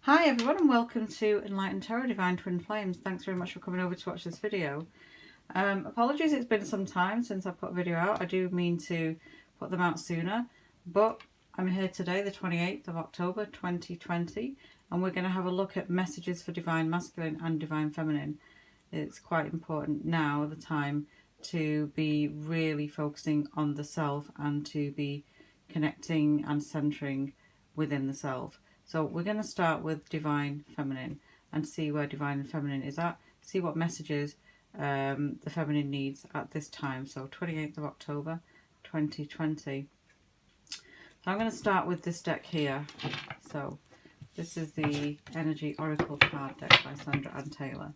Hi everyone and welcome to Enlightened Tarot Divine Twin Flames. Thanks very much for coming over to watch this video. Apologies, it's been some time since I put a video out. I do mean to put them out sooner, but I'm here today, the 28th of October 2020, and we're going to have a look at messages for Divine Masculine and Divine Feminine. It's quite important now, the time, to be really focusing on the self and to be connecting and centering within the self. So we're going to start with Divine Feminine and see where Divine Feminine is at, see what messages the Feminine needs at this time. So 28th of October 2020. So I'm going to start with this deck here. So this is the Energy Oracle card deck by Sandra Ann Taylor.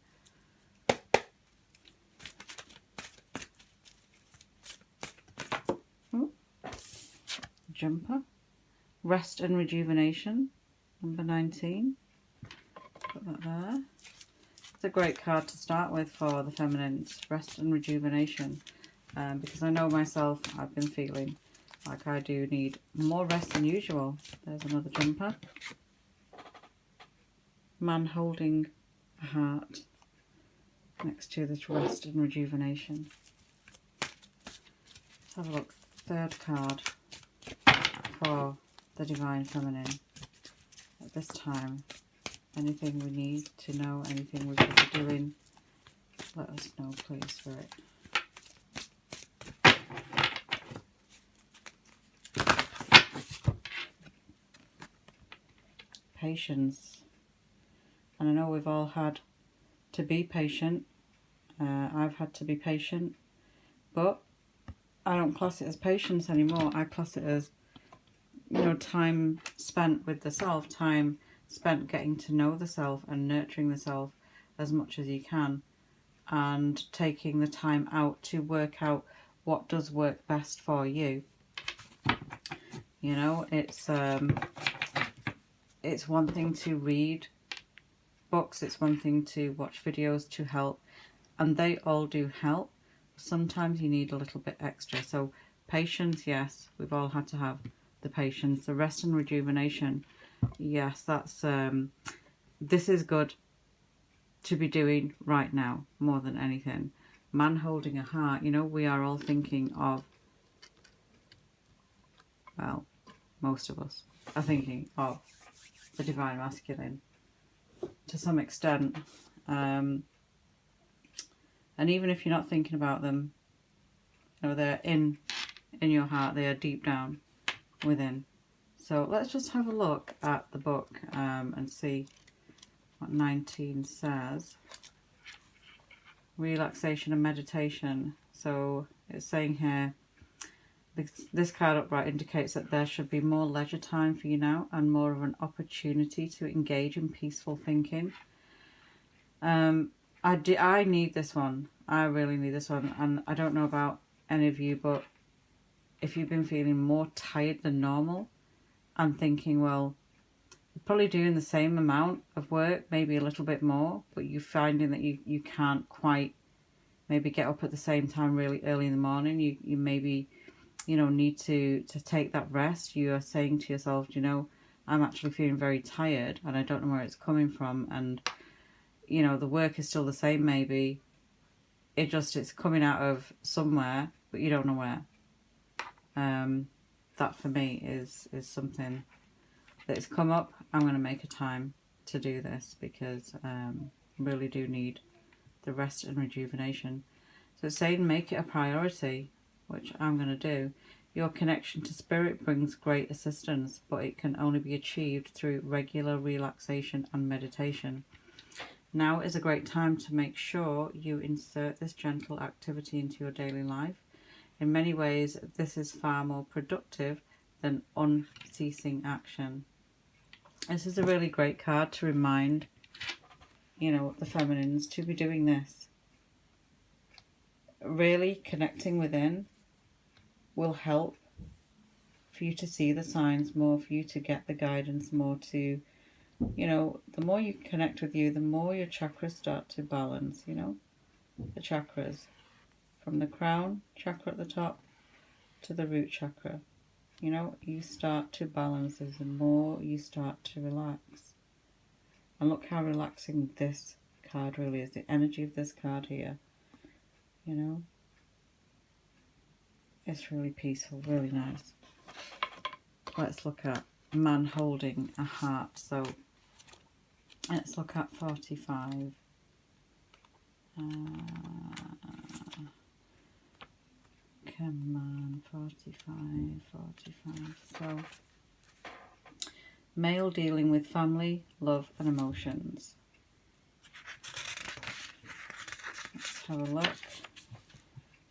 Ooh. Jumper. Rest and Rejuvenation. Number 19. Put that there. It's a great card to start with for the feminines. Rest and Rejuvenation. Because I know myself, I've been feeling like I do need more rest than usual. There's another jumper. Man holding a heart next to this Rest and Rejuvenation. Let's have a look. Third card for the Divine Feminine. At this time, anything we need to know, anything we could be doing, let us know, please, Spirit. Patience. And I know we've all had to be patient. I've had to be patient, but I don't class it as patience anymore. I class it as, time spent with the self, time spent getting to know the self and nurturing the self as much as you can, and taking the time out to work out what does work best for you. It's one thing to read books, it's one thing to watch videos to help, and they all do help. Sometimes you need a little bit extra. So patience, yes, we've all had to have the patience. The Rest and Rejuvenation, yes, that's this is good to be doing right now more than anything. Man holding a heart, we are all thinking of, well, most of us are thinking of the Divine Masculine to some extent, and even if you're not thinking about them, they're in your heart, they are deep down within. So let's just have a look at the book and see what 19 says. Relaxation and meditation. So it's saying here, this card upright indicates that there should be more leisure time for you now and more of an opportunity to engage in peaceful thinking. I need this one. I really need this one. And I don't know about any of you, but if you've been feeling more tired than normal and thinking, well, you're probably doing the same amount of work, maybe a little bit more, but you're finding that you can't quite maybe get up at the same time really early in the morning. You maybe, need to take that rest. You are saying to yourself, I'm actually feeling very tired and I don't know where it's coming from. And, the work is still the same maybe. It's coming out of somewhere, but you don't know where. That for me is something that's come up. I'm going to make a time to do this because I really do need the rest and rejuvenation. So it's saying make it a priority, which I'm going to do. Your connection to spirit brings great assistance, but it can only be achieved through regular relaxation and meditation. Now is a great time to make sure you insert this gentle activity into your daily life. In many ways, this is far more productive than unceasing action. This is a really great card to remind, the feminines to be doing this. Really connecting within will help for you to see the signs more, for you to get the guidance more, to, the more you connect with you, the more your chakras start to balance, the chakras. From the crown chakra at the top to the root chakra. You start to balance as the more you start to relax. And look how relaxing this card really is. The energy of this card here, you know, it's really peaceful, really nice. Let's look at man holding a heart. So let's look at 45. Come on, 45. So, male dealing with family, love and emotions. Let's have a look.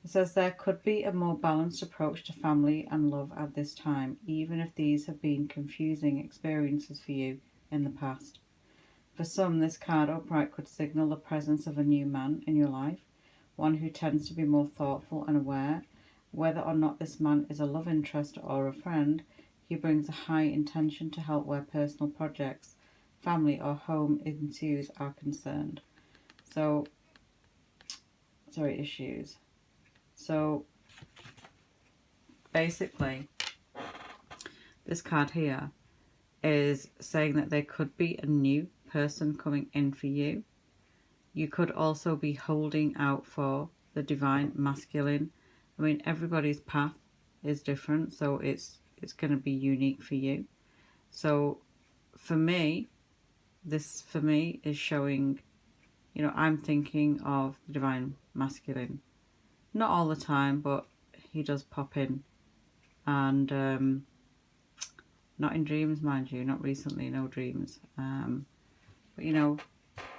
It says there could be a more balanced approach to family and love at this time, even if these have been confusing experiences for you in the past. For some, this card upright could signal the presence of a new man in your life, one who tends to be more thoughtful and aware. Whether or not this man is a love interest or a friend, he brings a high intention to help where personal projects, family or home issues are concerned. So, issues. So, basically, this card here is saying that there could be a new person coming in for you. You could also be holding out for the divine masculine. I mean, everybody's path is different, so it's going to be unique for you. So for me, this is showing, you know, I'm thinking of the divine masculine. Not all the time, but he does pop in. And not in dreams, mind you, not recently, no dreams. But you know,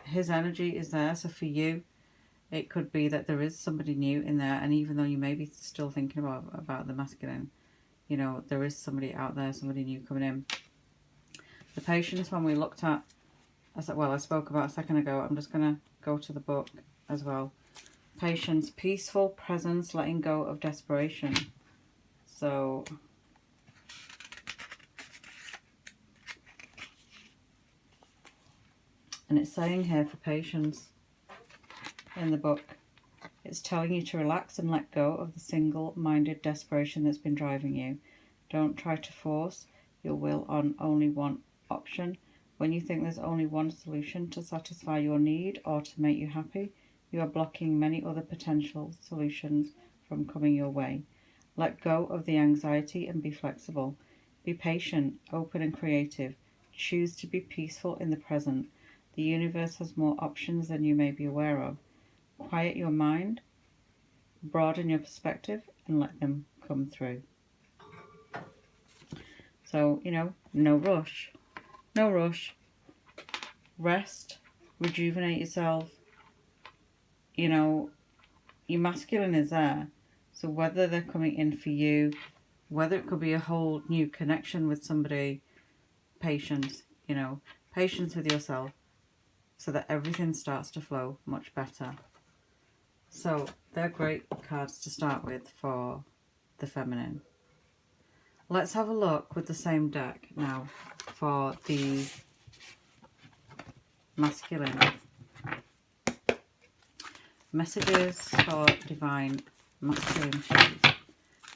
his energy is there. So for you, it could be that there is somebody new in there, and even though you may be still thinking about the masculine, you know, there is somebody out there, somebody new coming in. The patience one we looked at, I spoke about a second ago. I'm just going to go to the book as well. Patience, peaceful presence, letting go of desperation. So, and it's saying here for patience in the book, it's telling you to relax and let go of the single-minded desperation that's been driving you. Don't try to force your will on only one option. When you think there's only one solution to satisfy your need or to make you happy, you are blocking many other potential solutions from coming your way. Let go of the anxiety and be flexible. Be patient, open and creative. Choose to be peaceful in the present. The universe has more options than you may be aware of. Quiet your mind, broaden your perspective, and let them come through. So, you know, no rush. No rush. Rest, rejuvenate yourself. You know, your masculine is there. So whether they're coming in for you, whether it could be a whole new connection with somebody, patience, you know, patience with yourself so that everything starts to flow much better. So they're great cards to start with for the feminine. Let's have a look with the same deck now for the masculine. Messages for divine masculine, please,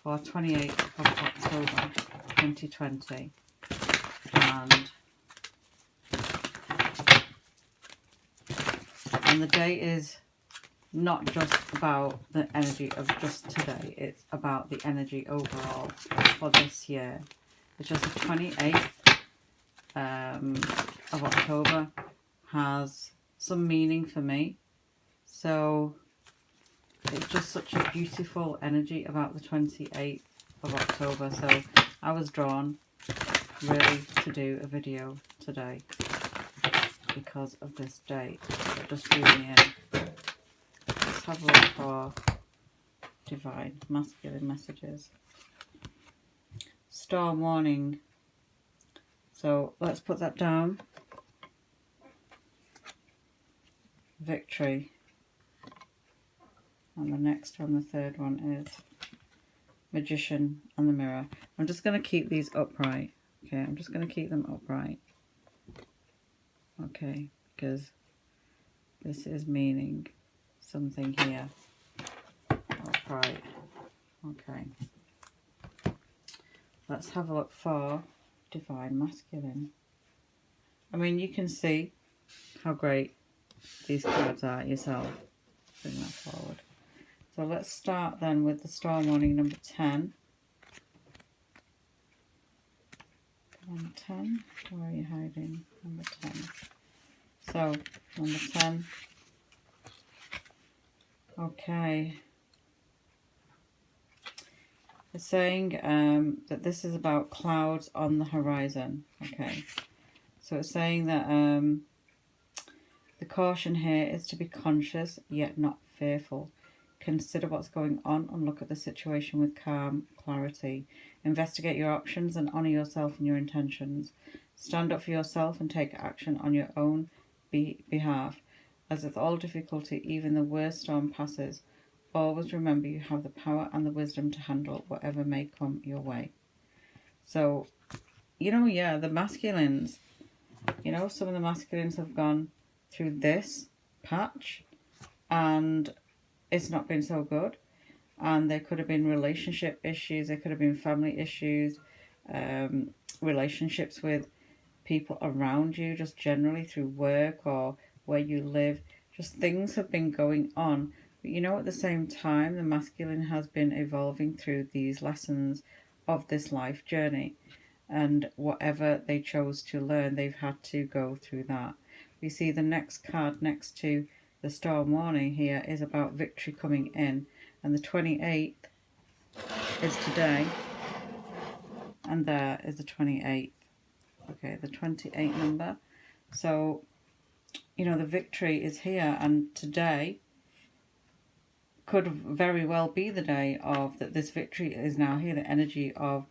for 28th of October 2020. And the day is not just about the energy of just today, it's about the energy overall for this year. It's just the 28th of October has some meaning for me. So it's just such a beautiful energy about the 28th of October. So I was drawn really to do a video today because of this date. So just reading in. Let's have a look for divine masculine messages. Storm warning. So let's put that down. Victory. And the next one, the third one, is Magician and the Mirror. I'm just going to keep these upright. Okay, I'm just going to keep them upright. Okay, because this is meaning something here. Upright. Okay. Let's have a look for divine masculine. I mean, you can see how great these cards are yourself. Bring that forward. So let's start then with the Storm Warning number 10. Number 10, where are you hiding? Number 10. So, number 10. Okay. It's saying that this is about clouds on the horizon. Okay. So it's saying that the caution here is to be conscious yet not fearful. Consider what's going on and look at the situation with calm clarity. Investigate your options and honour yourself and your intentions. Stand up for yourself and take action on your own behalf. As with all difficulty, even the worst storm passes. Always remember you have the power and the wisdom to handle whatever may come your way. So, yeah, the masculines, some of the masculines have gone through this patch and it's not been so good. And there could have been relationship issues, there could have been family issues, relationships with people around you, just generally through work or where you live. Just things have been going on. But at the same time, the masculine has been evolving through these lessons of this life journey. And whatever they chose to learn, they've had to go through that. We see the next card next to the Storm Warning here is about victory coming in. And the 28th is today. And there is the 28th. Okay, the 28 number. So, the victory is here. And today could very well be the day of that this victory is now here. The energy of,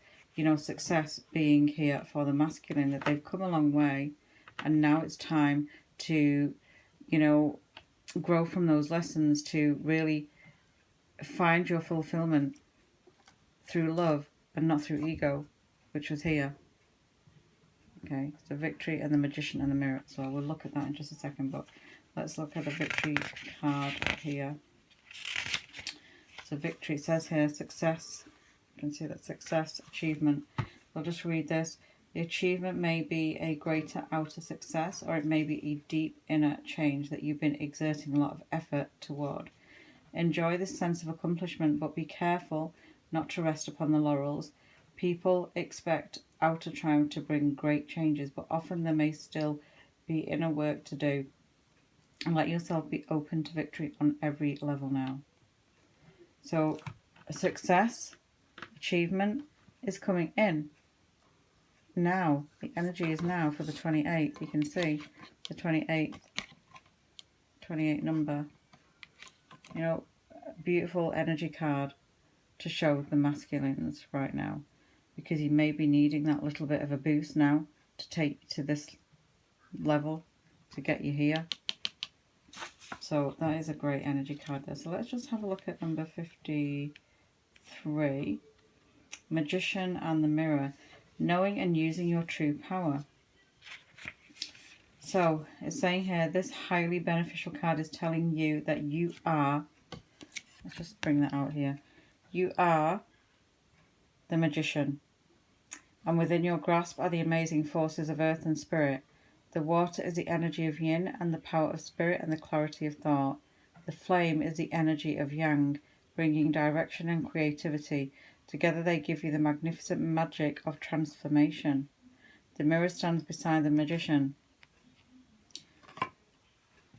success being here for the masculine. That they've come a long way. And now it's time to, grow from those lessons to really find your fulfillment through love and not through ego, which was here. Okay, so victory and the Magician and the Mirror. So we'll look at that in just a second, but let's look at the victory card here. So victory, it says here success. You can see that success, achievement. I'll just read this. The achievement may be a greater outer success, or it may be a deep inner change that you've been exerting a lot of effort toward. Enjoy this sense of accomplishment, but be careful not to rest upon the laurels. People expect outer triumph to bring great changes, but often there may still be inner work to do. And let yourself be open to victory on every level now. So, success, achievement is coming in. Now, the energy is now for the 28th. You can see the 28 number. Beautiful energy card to show the masculines right now. Because you may be needing that little bit of a boost now to take you to this level, to get you here. So that is a great energy card there. So let's just have a look at number 53. Magician and the Mirror. Knowing and using your true power. So it's saying here, this highly beneficial card is telling you that you are, let's just bring that out here. You are the Magician. And within your grasp are the amazing forces of earth and spirit. The water is the energy of yin and the power of spirit and the clarity of thought. The flame is the energy of yang, bringing direction and creativity. Together they give you the magnificent magic of transformation. The mirror stands beside the magician.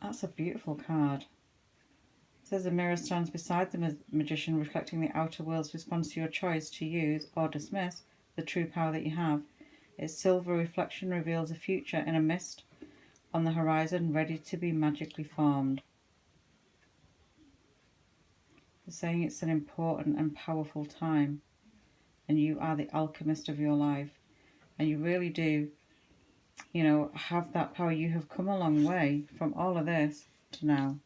That's a beautiful card. It says the mirror stands beside the magician, reflecting the outer world's response to your choice to use or dismiss the true power that you have. Its silver reflection reveals a future in a mist on the horizon, ready to be magically formed. It's saying it's an important and powerful time, and you are the alchemist of your life, and you really do, have that power. You have come a long way from all of this to now.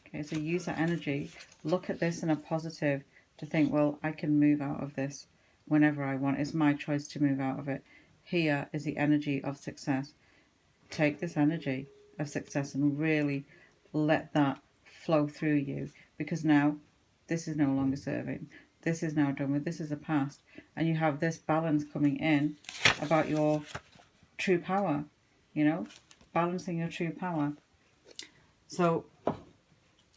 Okay, so use that energy. Look at this in a positive, to think, well, I can move out of this whenever I want. It's my choice to move out of it. Here is the energy of success. Take this energy of success and really let that flow through you, because now this is no longer serving. This is now done with. This is the past. And you have this balance coming in about your true power, balancing your true power. So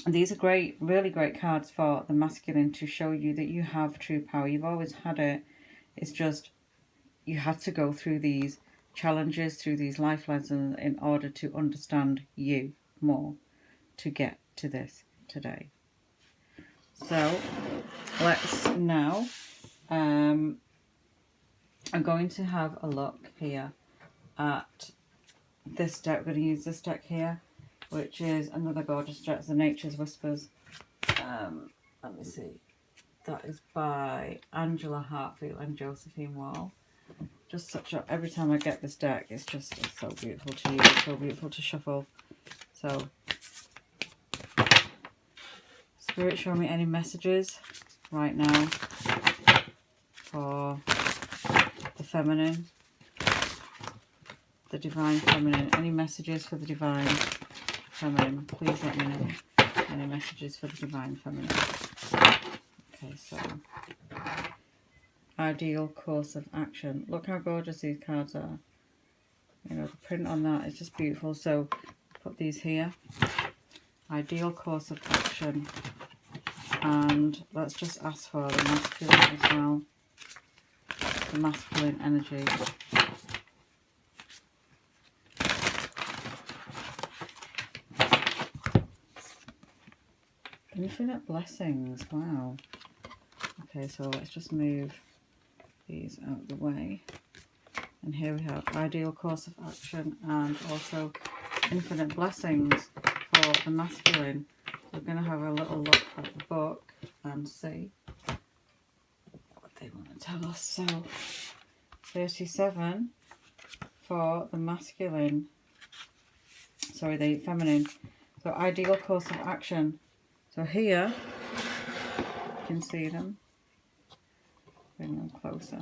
these are great, really great cards for the masculine to show you that you have true power. You've always had it. It's just you had to go through these challenges, through these life lessons in order to understand you more to get to this today. So let's now, I'm going to have a look here at this deck. We're going to use this deck here, which is another gorgeous deck, the Nature's Whispers. Let me see. That is by Angela Hartfield and Josephine Wall. Just such a, every time I get this deck, it's so beautiful to use, so beautiful to shuffle. So, Spirit, show me any messages right now for the feminine, the divine feminine. Any messages for the divine feminine? Please let me know. Any messages for the divine feminine? Okay, so ideal course of action. Look how gorgeous these cards are. You know, the print on that is just beautiful. So put these here. Ideal course of action. And let's just ask for the masculine as well. The masculine energy. Infinite blessings. Wow. Okay, so let's just move these out of the way. And here we have ideal course of action and also infinite blessings for the masculine. We're going to have a little look at the book and see what they want to tell us. So 37 for the masculine, sorry, the feminine. So ideal course of action. So here, you can see them. Bring them closer.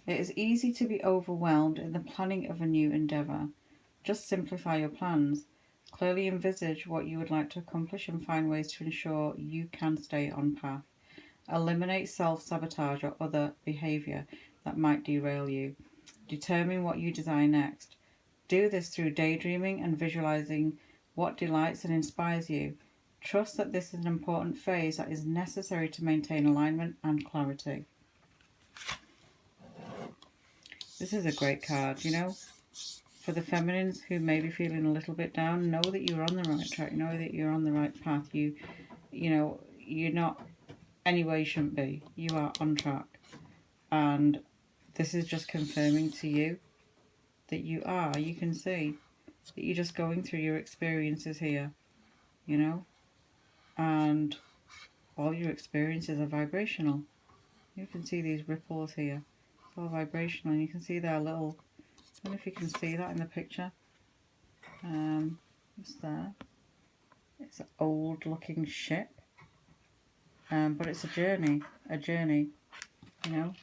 It is easy to be overwhelmed in the planning of a new endeavour. Just simplify your plans. Clearly envisage what you would like to accomplish and find ways to ensure you can stay on path. Eliminate self-sabotage or other behaviour that might derail you. Determine what you desire next. Do this through daydreaming and visualising what delights and inspires you. Trust that this is an important phase that is necessary to maintain alignment and clarity. This is a great card, you know. For the feminines who may be feeling a little bit down, know that you're on the right track. Know that you're on the right path. You know, you're not anywhere you shouldn't be. You are on track. And this is just confirming to you that you are. You can see that you're just going through your experiences here, you know. And all your experiences are vibrational. You can see these ripples here. It's all vibrational. And you can see their little... I don't know if you can see that in the picture. It's there. It's an old looking ship. But it's a journey, you know.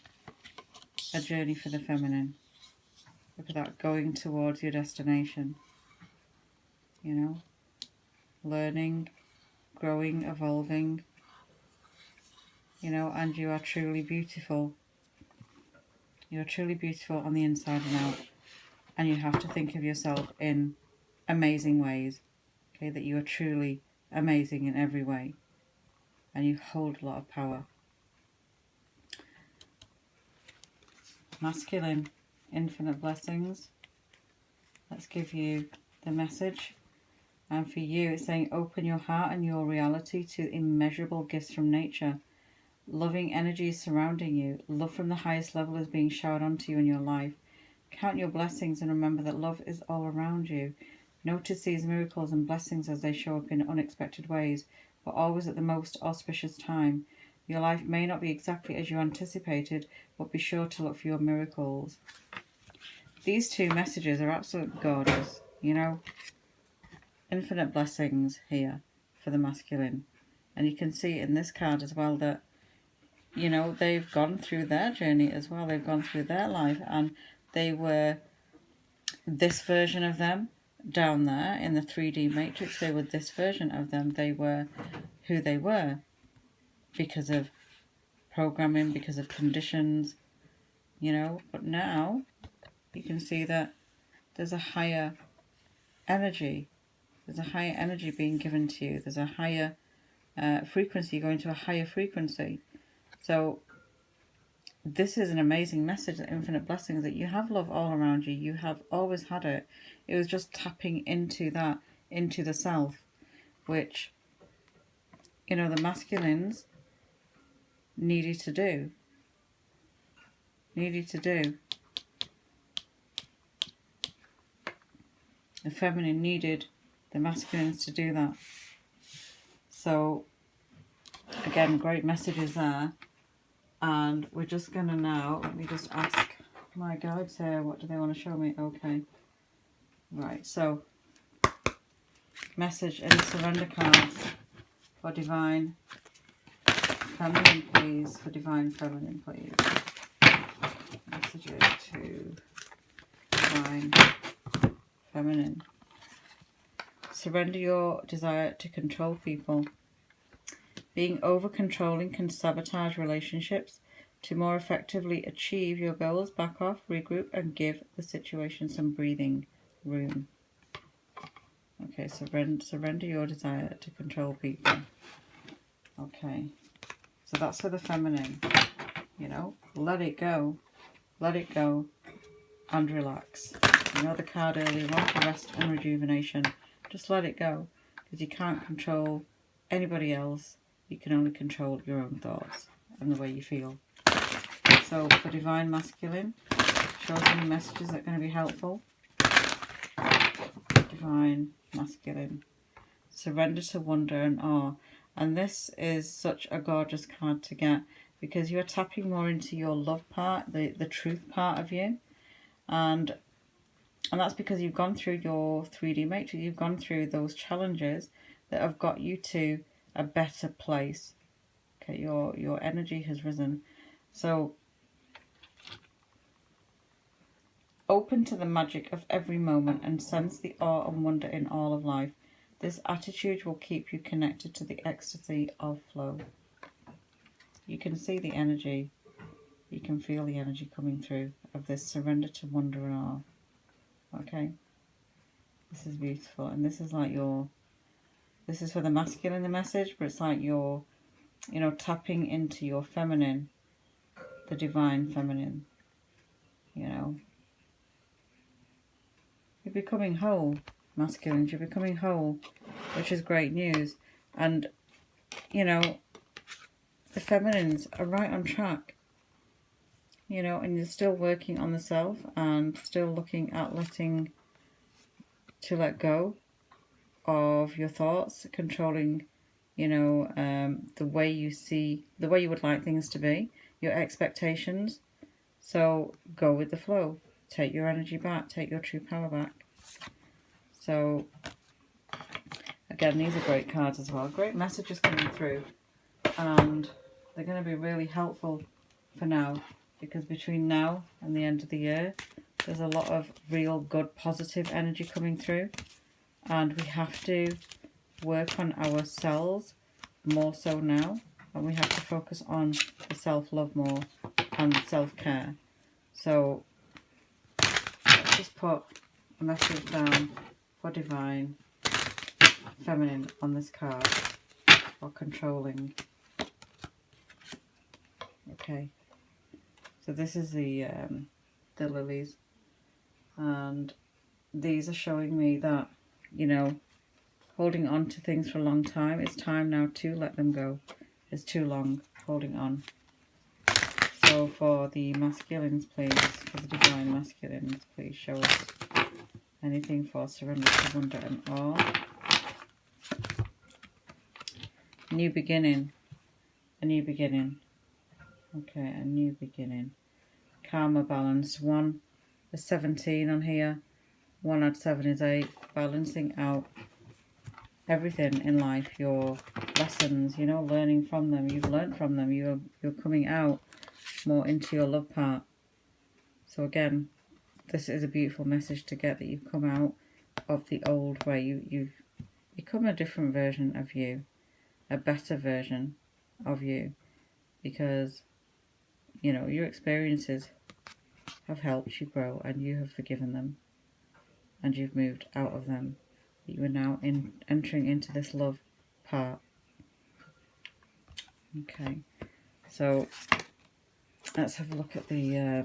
A journey for the feminine. Look at that, going towards your destination. You know. Learning, growing, evolving. You know, and you are truly beautiful. You're truly beautiful on the inside and out. And you have to think of yourself in amazing ways. Okay, that you are truly amazing in every way. And you hold a lot of power. Masculine, infinite blessings. Let's give you the message. And for you, it's saying open your heart and your reality to immeasurable gifts from nature. Loving energy is surrounding you. Love from the highest level is being showered onto you in your life. Count your blessings and remember that love is all around you. Notice these miracles and blessings as they show up in unexpected ways, but always at the most auspicious time. Your life may not be exactly as you anticipated, but be sure to look for your miracles. These two messages are absolutely gorgeous, you know. Infinite blessings here for the masculine. And you can see in this card as well that, you know, they've gone through their journey as well. They've gone through their life and they were this version of them down there in the 3D matrix. They were this version of them. They were who they were because of programming, because of conditions, you know. But now you can see that there's a higher energy. There's a higher energy being given to you. There's a higher frequency. You're going to a higher frequency. So this is an amazing message, that infinite blessings, that you have love all around you. You have always had it. It was just tapping into that, into the self, which, you know, the masculines needed to do. The feminine needed the masculines to do that. So, again, great messages there. And we're just going to now, let me just ask my guides here, what do they want to show me? Okay. Right, so, message in the surrender cards for divine feminine, please. For divine feminine, please. Messages to divine feminine. Surrender your desire to control people. Being over-controlling can sabotage relationships. To more effectively achieve your goals, back off, regroup, and give the situation some breathing room. Okay, surrender your desire to control people. Okay, so that's for the feminine. You know, let it go, and relax. You know the card earlier on for rest and rejuvenation. Just let it go, because you can't control anybody else. You can only control your own thoughts and the way you feel. So for divine masculine, show us any messages that are going to be helpful. Divine masculine. Surrender to wonder and awe. And this is such a gorgeous card to get, because you're tapping more into your love part, the truth part of you. And that's because you've gone through your 3D matrix. You've gone through those challenges that have got you to a better place. Okay, your energy has risen. So open to the magic of every moment and sense the awe and wonder in all of life. This attitude will keep you connected to the ecstasy of flow. You can see the energy. You can feel the energy coming through of this surrender to wonder and awe. Okay? This is beautiful. And this is like this is for the masculine, the message, but it's like you're, you know, tapping into your feminine, the divine feminine, you know. You're becoming whole, masculines. You're becoming whole, which is great news. And, you know, the feminines are right on track. You know, and you're still working on the self and still looking at let go of your thoughts, controlling, you know, the way you see, the way you would like things to be, your expectations. So go with the flow. Take your energy back. Take your true power back. So, again, these are great cards as well. Great messages coming through. And they're going to be really helpful for now. Because between now and the end of the year, there's a lot of real good, positive energy coming through. And we have to work on ourselves more so now. And we have to focus on the self-love more and self-care. So, let's just put a message down for divine feminine on this card. For controlling. Okay. So this is the lilies. And these are showing me that, you know, holding on to things for a long time, it's time now to let them go. It's too long holding on. So for the masculines, please, for the divine masculines, please show us anything for surrender to wonder and awe. New beginning. A new beginning. Okay, a new beginning. Karma balance. 1 is 17 on here. 1 add 7 is 8. Balancing out everything in life. Your lessons, you know, learning from them. You've learned from them. You're coming out more into your love part. So again, this is a beautiful message to get, that you've come out of the old way. You've become a different version of you. A better version of you. Because, you know, your experiences have helped you grow and you have forgiven them. and you've moved out of them. You are now entering into this love part. Okay, so let's have a look at the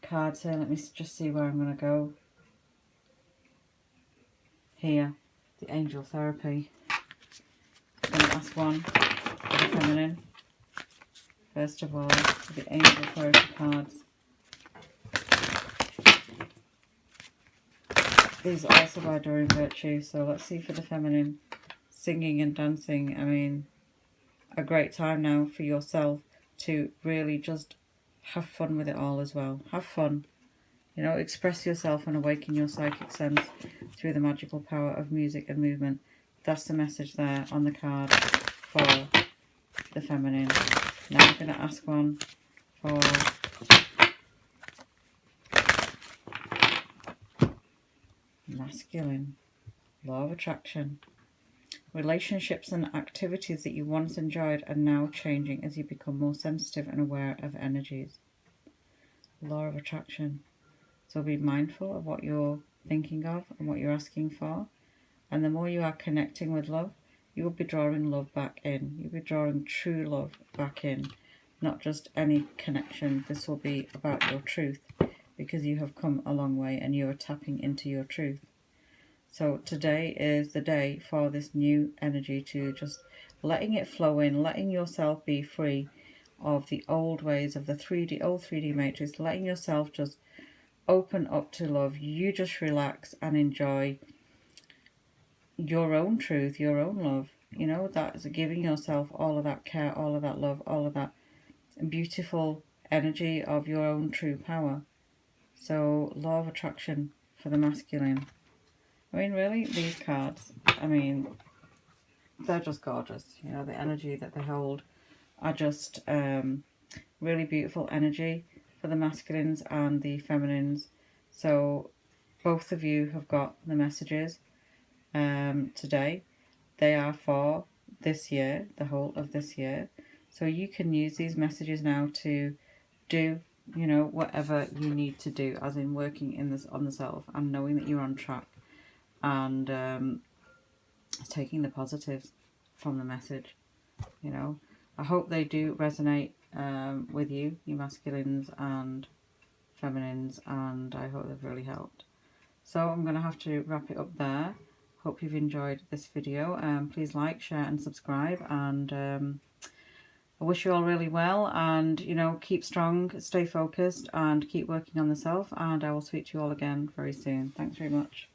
cards here. Let me just see where I'm going to go. Here, the angel therapy. I'm going to ask one for the feminine. First of all, the angel therapy cards. These are also by Doreen Virtue, so let's see for the feminine. Singing and dancing, I mean, a great time now for yourself to really just have fun with it all as well. Have fun. You know, express yourself and awaken your psychic sense through the magical power of music and movement. That's the message there on the card for the feminine. Now I'm going to ask one for masculine. Law of attraction. Relationships and activities that you once enjoyed are now changing as you become more sensitive and aware of energies. Law of attraction. So be mindful of what you're thinking of and what you're asking for. And the more you are connecting with love, you will be drawing love back in. You'll be drawing true love back in. Not just any connection. This will be about your truth, because you have come a long way and you are tapping into your truth. So today is the day for this new energy to just letting it flow in, letting yourself be free of the old ways of the old 3D matrix, letting yourself just open up to love. You just relax and enjoy your own truth, your own love. You know, that's giving yourself all of that care, all of that love, all of that beautiful energy of your own true power. So, law of attraction for the masculine. I mean, really, these cards, I mean, they're just gorgeous. You know, the energy that they hold are just really beautiful energy for the masculines and the feminines. So both of you have got the messages today. They are for this year, the whole of this year. So you can use these messages now to do, you know, whatever you need to do, as in working in this on the self and knowing that you're on track, and taking the positives from the message. You know, I hope they do resonate with you, you masculines and feminines, and I hope they've really helped. So I'm going to have to wrap it up there. Hope you've enjoyed this video. Please like, share and subscribe, and I wish you all really well, and you know, keep strong, stay focused and keep working on the self, and I will speak to you all again very soon. Thanks very much.